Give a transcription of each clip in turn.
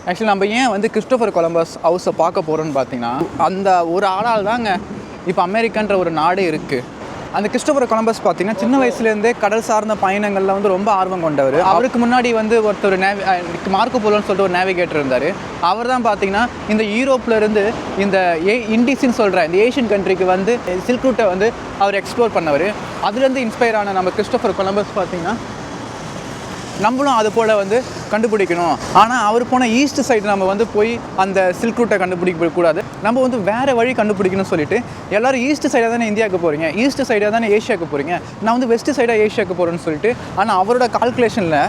Actually நம்ம ஏன் வந்து கிறிஸ்டோஃபர் கொலம்பஸ் ஹவுஸை பார்க்க போகிறோன்னு பார்த்தீங்கன்னா, அந்த ஒரு ஆளால் தாங்க இப்போ அமெரிக்கான்ற ஒரு நாடு இருக்குது. அந்த கிறிஸ்டோஃபர் கொலம்பஸ் பார்த்தீங்கன்னா சின்ன வயசுலேருந்தே கடல் சார்ந்த பயணங்களில் வந்து ரொம்ப ஆர்வம் கொண்டவர். அவருக்கு முன்னாடி வந்து ஒருத்தர் மார்க்கோ போலோன்னு சொல்லிட்டு ஒரு நேவிகேட்டர் இருந்தார். அவர் தான் பார்த்தீங்கன்னா இந்த யூரோப்லேருந்து இந்த இண்டிஸ்ன்னு சொல்கிற இந்த ஏஷியன் கண்ட்ரிக்கு வந்து சில்க் ரூட்டை வந்து அவர் எக்ஸ்ப்ளோர் பண்ணவர். அதுலேருந்து இன்ஸ்பயர் ஆன நம்ம கிறிஸ்டோஃபர் கொலம்பஸ் பார்த்தீங்கன்னா நம்மளும் அது போல் வந்து கண்டுபிடிக்கணும். ஆனால் அவர் போன ஈஸ்ட் சைடு நம்ம வந்து போய் அந்த சில்க் ரூட்டை கண்டுபிடிக்கக்கூடாது, நம்ம வந்து வேறு வழி கண்டுபிடிக்கணும்னு சொல்லிட்டு எல்லோரும் ஈஸ்ட் சைடாக தானே இந்தியாவுக்கு போகிறீங்க, ஈஸ்ட் சைடாக தானே ஏஷியாவுக்கு போகிறீங்க, நான் வந்து வெஸ்ட் சைடாக ஏஷியாவுக்கு போகிறேன்னு சொல்லிட்டு. ஆனால் அவரோட கால்குலேஷனில்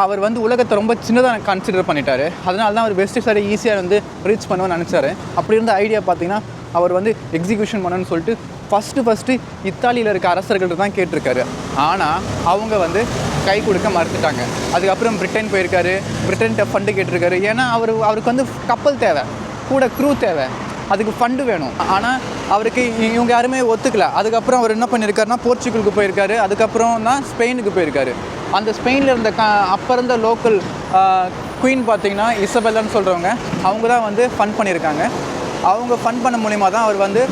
அவர் வந்து உலகத்தை ரொம்ப சின்னதாக கன்சிடர் பண்ணிட்டார். அதனால தான் அவர் வெஸ்ட் சைடை ஈஸியாக வந்து ரீச் பண்ணுவேன்னு நினச்சாரு. அப்படி இருந்த ஐடியா பார்த்திங்கன்னா அவர் வந்து எக்ஸிக்யூஷன் பண்ணணும்னு சொல்லிட்டு ஃபஸ்ட்டு இத்தாலியில் இருக்க அரசர்கள்ட்ட தான் கேட்டிருக்காரு. ஆனால் அவங்க வந்து கை கொடுக்க மறுத்துட்டாங்க. அதுக்கப்புறம் பிரிட்டன் போயிருக்காரு, பிரிட்டன்கிட்ட ஃபண்டு கேட்டிருக்காரு. ஏன்னா அவருக்கு வந்து கப்பல் தேவை, கூட க்ரூ தேவை, அதுக்கு ஃபண்டு வேணும். ஆனால் அவருக்கு இவங்க யாருமே ஒத்துக்கல. அதுக்கப்புறம் அவர் என்ன பண்ணியிருக்காருன்னா போர்ச்சுகலுக்கு போயிருக்காரு, அதுக்கப்புறம் தான் ஸ்பெயினுக்கு போயிருக்காரு. அந்த ஸ்பெயினில் இருந்த அப்போ இருந்த லோக்கல் குயின் பார்த்திங்கன்னா இசபெல்லான்னு சொல்கிறவங்க, அவங்க தான் வந்து ஃபண்ட் பண்ணியிருக்காங்க. அவங்க ஃபண்ட் பண்ண மூலிமா தான் அவர் வந்து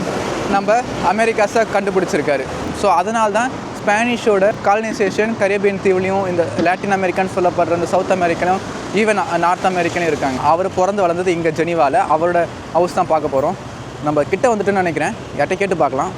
நம்ம அமெரிக்காஸை கண்டுபிடிச்சிருக்காரு. ஸோ அதனால தான் ஸ்பானிஷோட காலனைசேஷன் கரேபியன் தீவுலையும் இந்த லாட்டின் அமெரிக்கான்னு சொல்லப்படுற இந்த சவுத் அமெரிக்கனும் ஈவன் நார்த் அமெரிக்கனும் இருக்காங்க. அவர் பிறந்து வளர்ந்தது இங்கே ஜெனீவாவில். அவரோட ஹவுஸ் தான் பார்க்க போகிறோம். நம்ம கிட்ட வந்துட்டுன்னு நினைக்கிறேன், யார்கிட்ட கேட்டு பார்க்கலாம்.